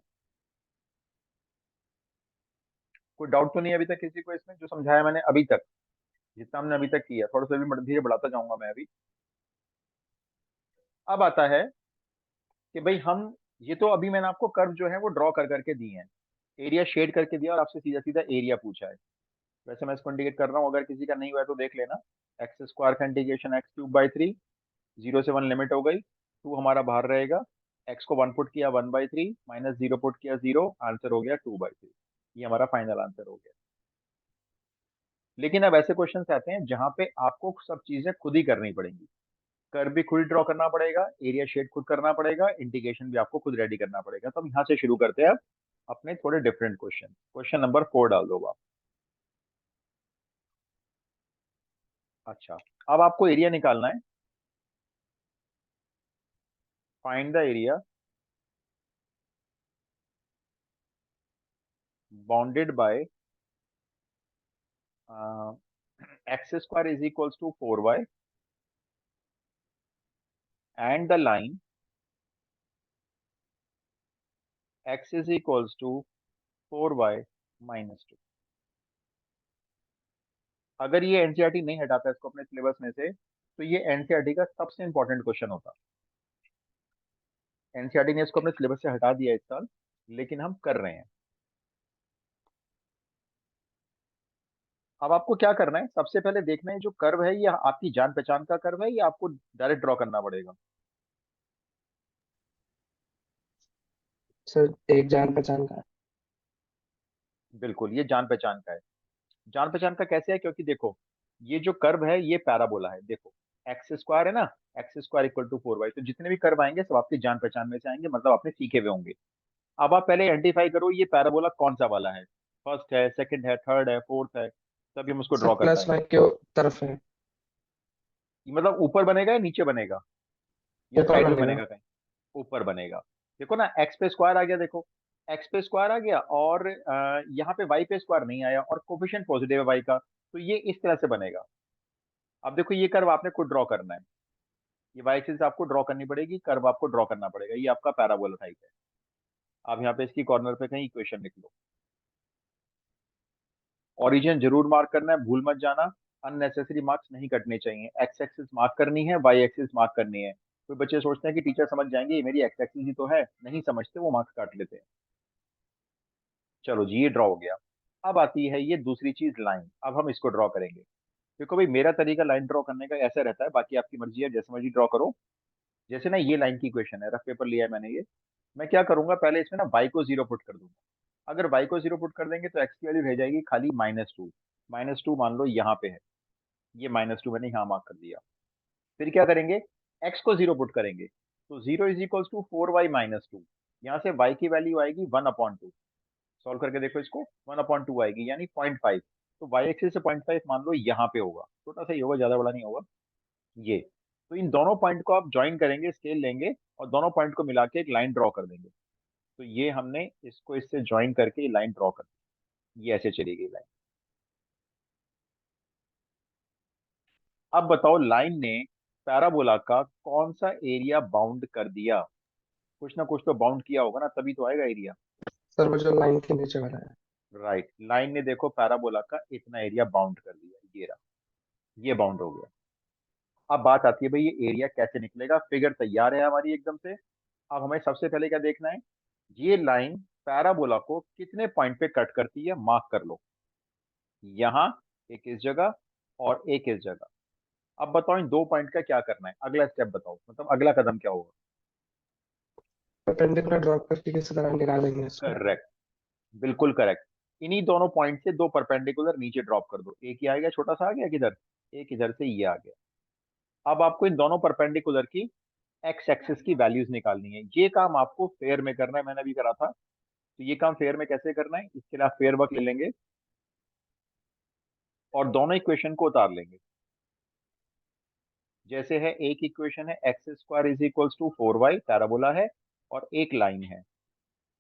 कोई डाउट तो नहीं है अभी तक किसी को इसमें, जो समझाया मैंने अभी तक, जितना हमने अभी तक किया, थोड़ा सा भी धीरे बढ़ाता जाऊंगा मैं अभी। अब आता है कि भाई हम, ये तो अभी मैंने आपको कर्व जो है वो ड्रॉ कर करके दिए हैं, एरिया शेड करके दिया और आपसे सीधा सीधा एरिया पूछा है। वैसे मैं इसको इंडिकेट कर रहा हूँ, अगर किसी का नहीं हुआ है तो देख लेना। एक्स स्क्वायर का इंटीग्रेशन x³ बाई 3, 0 से 1 लिमिट हो गई, 2 हमारा बाहर रहेगा, एक्स को 1 पुट किया 1/3, माइनस 0 पुट किया 0, आंसर हो गया 2/3। ये हमारा फाइनल आंसर हो गया। लेकिन अब ऐसे क्वेश्चन आते हैं जहां पे आपको सब चीजें खुद ही करनी पड़ेंगी, कर्व भी खुद ही ड्रॉ करना पड़ेगा, एरिया शेड खुद करना पड़ेगा, इंटीग्रेशन भी आपको खुद रेडी करना पड़ेगा। तो हम यहाँ से शुरू करते हैं अब अपने थोड़े डिफरेंट क्वेश्चन। क्वेश्चन नंबर 4 डाल दो आप। अच्छा, अब आपको एरिया निकालना है। Find the area bounded by x² is equals to 4y and the line x is equals to 4y-2। अगर ये एनसीईआरटी नहीं हटाता इसको अपने सिलेबस में से, तो ये एनसीईआरटी का सबसे इंपॉर्टेंट क्वेश्चन होता। एनसीईआरटी ने इसको अपने सिलेबस से हटा दिया इस साल, लेकिन हम कर रहे हैं। अब आपको क्या करना है, सबसे पहले देखना है जो कर्व है ये आपकी जान पहचान का कर्व है या आपको डायरेक्ट ड्रॉ करना पड़ेगा। सर एक जान पहचान का है। बिल्कुल, ये जान पहचान का है। जान पहचान का कैसे है, क्योंकि देखो ये जो कर्व है ये पैराबोला है, देखो एक्स स्क्वायर है ना, x² इक्वल टू 4y, तो जितने भी कर्व आएंगे सब आपकी जान पहचान में से आएंगे, मतलब आपने सीखे हुए होंगे। अब आप पहले आइडेंटिफाई करो ये पैराबोला कौन सा वाला है, फर्स्ट है, सेकंड है, थर्ड है, फोर्थ है, तभी हम उसको सर ड्रॉ कर प्लस पाएंगे। वाई के तरफ है। ये मतलब ऊपर बनेगा या नीचे बनेगा, या ऊपर साइड में बनेगा। बनेगा कहीं? ऊपर बनेगा। देखो ना एक्स पे स्क्वायर आ गया, देखो एक्स पे स्क्वायर आ गया और यहाँ पे वाई पे स्क्वायर नहीं आया और कोफिशिएंट पॉजिटिव है वाई का, तो ये इस तरह से बनेगा। अब देखो ये कर्व आपने खुद ड्रॉ करना है, ये वाई एक्सिस आपको ड्रॉ करनी पड़ेगी, कर्व आपको ड्रॉ करना पड़ेगा, ये आपका पैराबोला टाइप है। आप यहाँ पे इसकी कॉर्नर पे कहीं इक्वेशन लिख लो। ओरिजिन जरूर मार्क करना है, भूल मत जाना, अननेसेसरी मार्क्स नहीं कटने चाहिए। एक्स एक्सिस मार्क करनी है, वाई एक्सिस मार्क करनी है। कोई बच्चे सोचते हैं कि टीचर समझ जाएंगे, ये मेरी एक्स एक्सिस ही तो है, नहीं समझते, वो मार्क्स काट लेते हैं। चलो जी, ये ड्रॉ हो गया। अब आती है ये दूसरी चीज, लाइन। अब हम इसको ड्रॉ करेंगे। देखो भाई मेरा तरीका लाइन ड्रॉ करने का ऐसा रहता है, बाकी आपकी मर्जी है, जैसे मर्जी ड्रॉ करो। जैसे ना ये लाइन की इक्वेशन है, रफ पेपर लिया है मैंने ये, मैं क्या करूंगा, पहले इसमें ना y को 0 पुट कर दूंगा। अगर y को 0 पुट कर देंगे तो x की वैल्यू रह जाएगी खाली -2। -2 मान लो यहाँ पे है, ये -2 मैंने यहाँ मार्क कर दिया। फिर क्या करेंगे, x को 0 पुट करेंगे, तो 0 इज इक्वल्स टू 4y-2। यहाँ से y की वैल्यू आएगी 1/2। सॉल्व करके देखो इसको, 1/2 आएगी यानी 0.5। तो y एक्सिस से 0.5 मान लो यहाँ पे होगा, छोटा सा ही होगा, ज्यादा बड़ा नहीं होगा ये। तो इन दोनों पॉइंट को आप ज्वाइन करेंगे, स्केल लेंगे और दोनों पॉइंट को मिला के एक लाइन ड्रॉ कर देंगे। तो ये हमने इसको इससे ज्वाइन करके लाइन ड्रॉ कर दी, ये ऐसे चली गई लाइन। अब बताओ लाइन ने पैराबोला का कौन सा एरिया बाउंड कर दिया? कुछ ना कुछ तो बाउंड किया होगा ना, तभी तो आएगा एरिया। सर वो जो लाइन के नीचे वाला है। राइट, लाइन ने देखो पैराबोला का इतना एरिया बाउंड कर दिया, ये रहा, ये बाउंड हो गया। अब बात आती है भाई ये एरिया कैसे निकलेगा, फिगर तैयार है हमारी एकदम से। अब हमें सबसे पहले क्या देखना है, ये लाइन पैराबोला को कितने पॉइंट पे कट करती है, मार्क कर लो। यहाँ एक इस जगह और एक इस जगह। अब बताओ इन दो पॉइंट का क्या करना है, अगला स्टेप बताओ, मतलब अगला कदम क्या होगा? परपेंडिकुलर ड्रॉप करके किसी तरह निकालेंगे इसको। करेक्ट, बिल्कुल करेक्ट। इन्हीं दोनों पॉइंट से दो परपेंडिकुलर नीचे ड्रॉप कर दो, एक ही आ गया, छोटा सा आ गया किधर, एक इधर से ये आ गया। अब आपको इन दोनों परपेंडिकुलर की एक्स एक्सिस की वैल्यूज निकालनी है। ये काम आपको फेयर में करना है, मैंने अभी करा था। तो ये काम फेयर में कैसे करना है, इसके लिए आप फेयर वर्क ले लेंगे और दोनों इक्वेशन को उतार लेंगे। जैसे है, एक इक्वेशन है x square is equals to 4y, parabola है और एक लाइन है।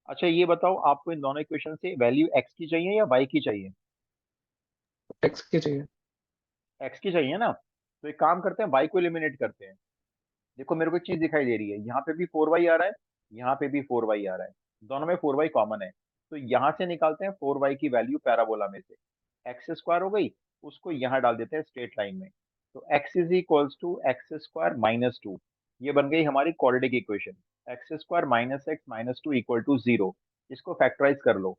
अच्छा ये बताओ आपको इन दोनों इक्वेशन से वैल्यू एक्स की चाहिए या वाई की चाहिए? एक्स की चाहिए। एक्स की चाहिए ना, तो एक काम करते हैं, वाई को एलिमिनेट करते हैं। देखो मेरे को एक चीज दिखाई दे रही है, यहाँ पे भी 4y आ रहा है, यहाँ पे भी 4y आ रहा है, दोनों में 4y कॉमन है। तो यहाँ से निकालते हैं 4y की वैल्यू पैराबोला में से, एक्स स्क्वायर हो गई, उसको यहाँ डाल देते हैं स्ट्रेट लाइन में। तो x is equals to x square minus two, ये बन गई हमारी quadratic equation. X square minus x minus two equal to zero. इसको फैक्टराइज कर लो,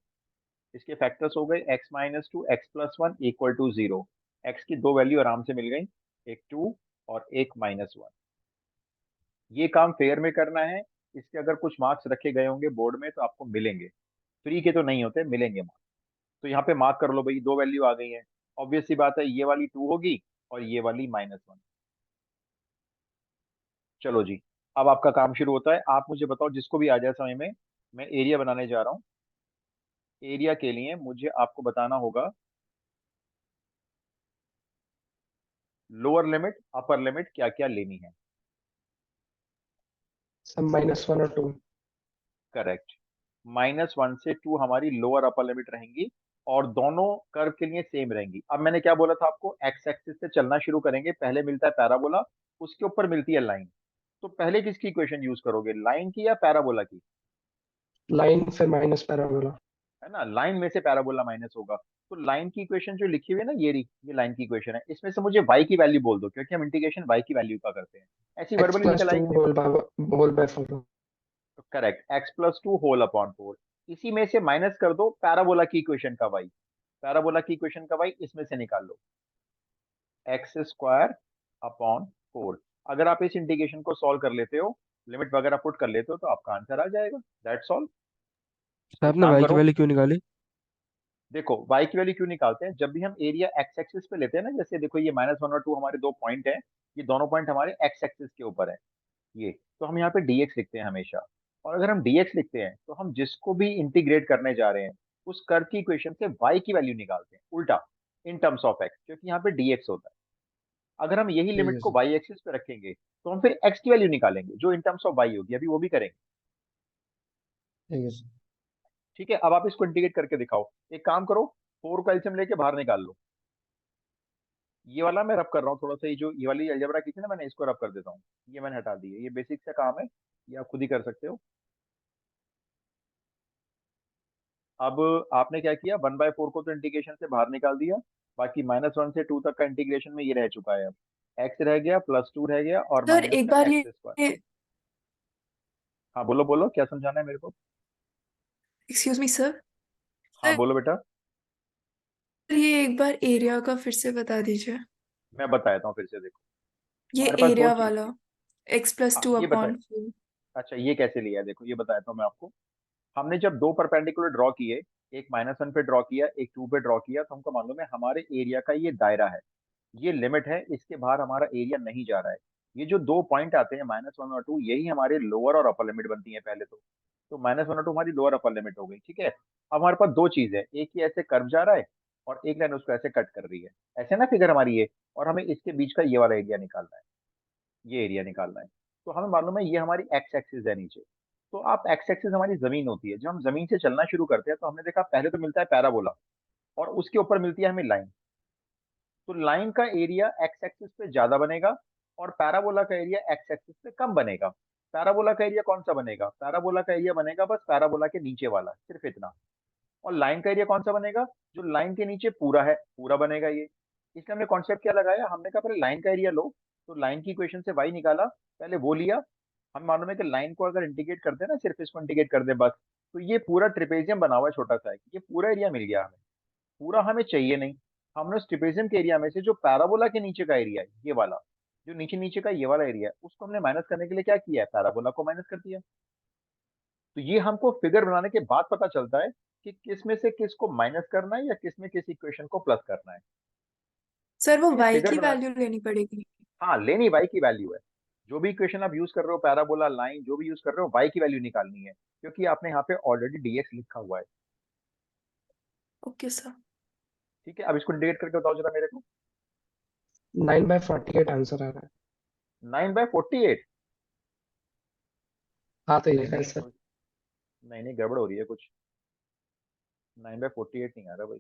इसके फैक्टर्स हो गए x minus two x plus one equal to zero. X की दो वैल्यू आराम से मिल गई, एक टू और एक माइनस वन। ये काम फेयर में करना है। इसके अगर कुछ मार्क्स रखे गए होंगे बोर्ड में तो आपको मिलेंगे, फ्री के तो नहीं होते, मिलेंगे मार्क्स। तो यहाँ पे मार्क कर लो भाई, दो वैल्यू आ गई है। ऑब्वियस सी बात है, ये वाली टू होगी और ये वाली माइनस वन। चलो जी, अब आपका काम शुरू होता है। आप मुझे बताओ, जिसको भी आ जाए समय में, मैं एरिया बनाने जा रहा हूँ। एरिया के लिए मुझे आपको बताना होगा लोअर लिमिट अपर लिमिट क्या क्या लेनी है। सब -1 और 2। करेक्ट, माइनस वन से टू हमारी लोअर अपर लिमिट रहेंगी और दोनों कर्व के लिए सेम रहेंगी। अब मैंने क्या बोला था आपको, एक्स एक्सिस से चलना शुरू करेंगे, पहले मिलता है पैराबोला, उसके ऊपर मिलती है लाइन। तो पहले किसकी इक्वेशन यूज करोगे, लाइन की या पैराबोला की? लाइन फिर माइनस पैराबोला। है ना, लाइन में से पैराबोला माइनस होगा। तो लाइन की इक्वेशन जो लिखी हुई है ना, ये रही, ये लाइन की इक्वेशन है, इसमें से मुझे y की वैल्यू बोल दो, क्योंकि हम इंटीग्रेशन y की वैल्यू का करते हैं। ऐसी एक्स वर्बली प्लस निकल टू आएगी देखो। Whole by 4। तो correct, x plus two whole upon four. इसी में से माइनस कर दो पैराबोला की इक्वेशन का y, पैराबोला की इक्वेशन का y इसमें से निकाल लो, एक्स स्क्वायर अपॉन फोर। अगर आप इस इंटीग्रेशन को सॉल्व कर लेते हो, लिमिट वगैरह पुट कर लेते हो, तो आपका आंसर आ जाएगा, दैट्स ऑल। सर एक आपने काम वाई की करो, वैल्यू क्यों निकाली? देखो y की वैल्यू क्यों निकालते हैं, जब भी हम एरिया एक्स एक्सिस पे लेते हैं ना, जैसे देखो ये माइनस वन और टू हमारे दो पॉइंट है, ये दोनों पॉइंट हमारे एक्स एक्सिस के ऊपर है, ये तो हम यहाँ पे dx लिखते हैं हमेशा। और अगर हम dx लिखते हैं तो हम जिसको भी इंटीग्रेट करने जा रहे हैं, उस कर्व की इक्वेशन से y की वैल्यू निकालते हैं उल्टा, इन टर्म्स ऑफ x, क्योंकि यहाँ पे dx होता है। अगर हम यही ठीक लिमिट है को सर। y एक्सिस पे रखेंगे तो हम फिर x की वैल्यू निकालेंगे जो इन टर्म्स ऑफ y होगी, अभी वो भी करेंगे। ठीक है सर। ठीक है, अब आप इसको इंटीग्रेट करके दिखाओ। एक काम करो, फोर को एलसीएम लेके बाहर निकाल लो। ये वाला मैं रब कर रहा हूँ थोड़ा सा, ये जो ये वाली अलजेब्रा की थी ना, मैंने इसको रब कर देता हूँ। ये मैंने हटा दी है, ये बेसिक सा काम है, ये आप खुद ही कर सकते हो। अब आपने क्या किया, वन बाय फोर को तो इंटीग्रेशन से बाहर निकाल दिया, बाकी माइनस वन से टू तक का इंटीग्रेशन में ये रह चुका है। अब एक्स रह गया, प्लस टू रह गया और सर माइनस एक का बार एक्स स्क्वायर। ये हाँ बोलो बोलो, क्या समझाना है मेरे को? Excuse me sir. हाँ सर बोलो बेटा। ये एक बार एरिया का फिर से बता दीजिए। मैं बताता हूँ फिर से, देखो ये हमारे पास दो एरिया चीज वाला थी। एक्स प्लस हाँ टू ये बताए, अपॉन फोर। अच्छा ये कैसे लिया है, देखो ये बताता हूँ मैं आपको। हमने जब दो परपेंडिकुलर ड्रॉ किए, एक माइनस वन पे ड्रॉ किया, एक टू पे ड्रॉ किया, तो हमको मालूम है हमारे एरिया का ये दायरा है, ये लिमिट है, इसके बाहर हमारा एरिया नहीं जा रहा है। ये जो दो पॉइंट आते हैं माइनस वन और टू, यही हमारे लोअर और अपर लिमिट बनती है पहले तो माइनस वन और टू हमारी लोअर अपर लिमिट हो गई, ठीक है। अब हमारे पास दो चीज है, एक ही ऐसे कर्व जा रहा है और एक लाइन उसको ऐसे कट कर रही है, ऐसे ना फिगर हमारी ये, और हमें इसके बीच का ये वाला एरिया निकालना है। ये एरिया निकालना है। तो हमें मालूम है ये हमारी एक्स एक्सिस है नीचे। तो आप एक्स एक्सिस हमारी जमीन होती है, जब हम जमीन से चलना शुरू करते हैं तो हमने देखा पहले तो मिलता है पैराबोला, और उसके ऊपर मिलती है हमें लाइन। तो लाइन का एरिया एक्स एक्सिस पे ज्यादा बनेगा और पैराबोला का एरिया एक्स एक्सिस पे कम बनेगा। पैराबोला का एरिया कौन सा बनेगा? पैराबोला का एरिया बनेगा बस पैराबोला के नीचे वाला, सिर्फ इतना। और लाइन का एरिया कौन सा बनेगा? जो लाइन के नीचे पूरा है, पूरा बनेगा ये। इसलिए हमने कॉन्सेप्ट क्या लगाया, हमने कहा पहले लाइन का एरिया लो। तो लाइन की इक्वेशन से y निकाला, पहले वो लिया। हम मालूम है कि लाइन को अगर इंटीग्रेट कर दे ना, सिर्फ इसको इंटीग्रेट कर दे बस, तो ये पूरा ट्रिपेजियम बना हुआ है छोटा सा, ये पूरा एरिया मिल गया हमें। पूरा हमें चाहिए नहीं, हमने उस ट्रिपेजियम के एरिया में से जो पैराबोला के नीचे का एरिया है, ये वाला, जो नीचे नीचे का ये वाला एरिया है, उसको हमने माइनस करने के लिए क्या किया है, पैराबोला को माइनस कर दिया। तो ये हमको फिगर बनाने के बाद पता चलता है कि किस में से किस को माइनस करना है या किस में किस इक्वेशन को प्लस करना है। सर वो ये y फिगर की बना, वैल्यू लेनी पड़ेगी। हाँ लेनी y की वैल्यू है। जो भी इक्वेशन आप यूज कर रहे हो, पैराबोला, लाइन, जो भी यूज कर रहे हो, y की वैल्यू निकालनी है, क्योंकि आपने यहाँ पे ऑलरेडी dx लिखा हुआ है। Okay sir. ठीक है, अब इसको इंटीग्रेट करके बताओ जरा मेरे को। 9/48 आंसर आ रहा है। 9/48? हाँ तो ये नहीं है नहीं सर। नहीं नहीं, गड़बड़ हो रही है कुछ। 9/48 नहीं आ रहा भाई।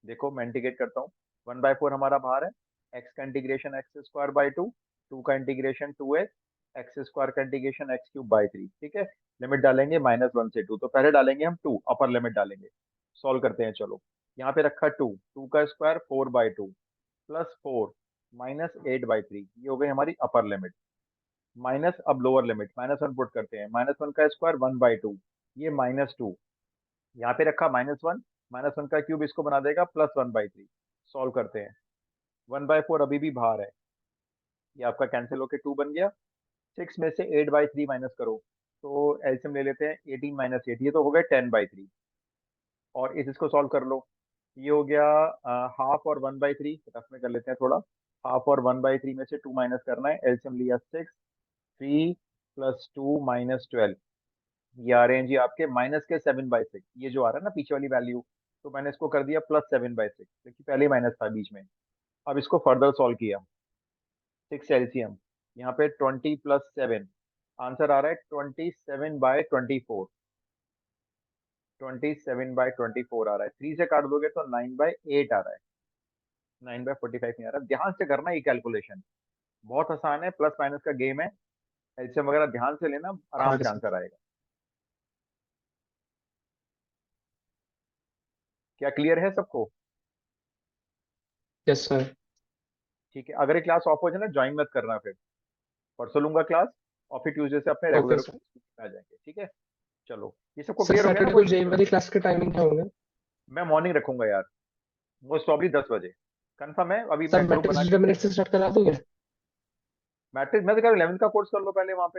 देखो मैं इंटीग्रेट करता हूँ। 1/4 हमारा बाहर है, एक्स का इंटीग्रेशन x²/2, 2 का इंटीग्रेशन 2x, x² का इंटीग्रेशन x³/3। ठीक है, लिमिट डालेंगे -1 से 2, तो पहले डालेंगे हम 2, अपर लिमिट डालेंगे। सॉल्व करते हैं चलो। यहाँ पे रखा 2, 2 का स्क्वायर 4/2 प्लस 4 -8/3, ये हो गई हमारी अपर लिमिट। माइनस अब लोअर लिमिट, -1 पुट करते हैं, -1 का स्क्वायर 1/2, ये -2। यहाँ पे रखा -1, -1 का क्यूब इसको बना देगा +1/3। सॉल्व करते हैं, 1/4 अभी भी बाहर है, ये आपका कैंसिल होके 2 बन गया। 6 में से 8/3 माइनस करो, तो एलसीएम ले लेते हैं, 18 - 8, ये तो हो गया 10/3। और इसको सॉल्व कर लो, ये हो गया हाफ और 1/3, रफ में कर लेते हैं थोड़ा। हाफ और 1/3 में से 2 माइनस करना है, एलसीएम लिया 6, 3 + 2 - 12, ये आ रहे हैं जी आपके -7/6। ये जो आ रहा है ना पीछे वाली वैल्यू, तो मैंने इसको कर दिया +7/6, क्योंकि पहले माइनस था बीच में। अब इसको फर्दर सॉल्व किया, 6 एलसीएम, यहाँ पे 20 + 7, आंसर आ रहा है 27/24। 27/24 आ रहा है, 3 से काट दोगे तो 9/8 आ रहा है, 9/45 नहीं आ रहा। ध्यान से करना ये कैलकुलेशन, बहुत आसान है, प्लस माइनस का गेम है। एलसीएम वगैरह ध्यान से लेना, आराम हाँ से सर। आंसर आएगा। क्या क्लियर है सबको? Yes sir. ठीक है, अगर ये क्लास ऑफ हो जाए ना, ज्वाइन मत करना फिर। परसों लूंगा क्लास, और फिर ट्यूसडे से अपने ओके रेगुलर सर। आ जाएंगे। ठीक है, चलो ये सबको सर क्लियर हो गया ना, सैटरडे को कोई जेई इशू नहीं वाली है। क्लास के टाइमिंग क्या होंगे? मैं मॉर्निंग रखूंगा यार, मोस्ट प्रॉब्ली 10 बजे। कंफर्म है, अभी सर मैं ग्रुप मैट्रिक्स बना के डिटरमिनेंट से स्टार्ट करा दोगे? मैट्रिक्स, मैं तो कह रहा हूँ 11th का कोर्स कर लो पहले वहां पे।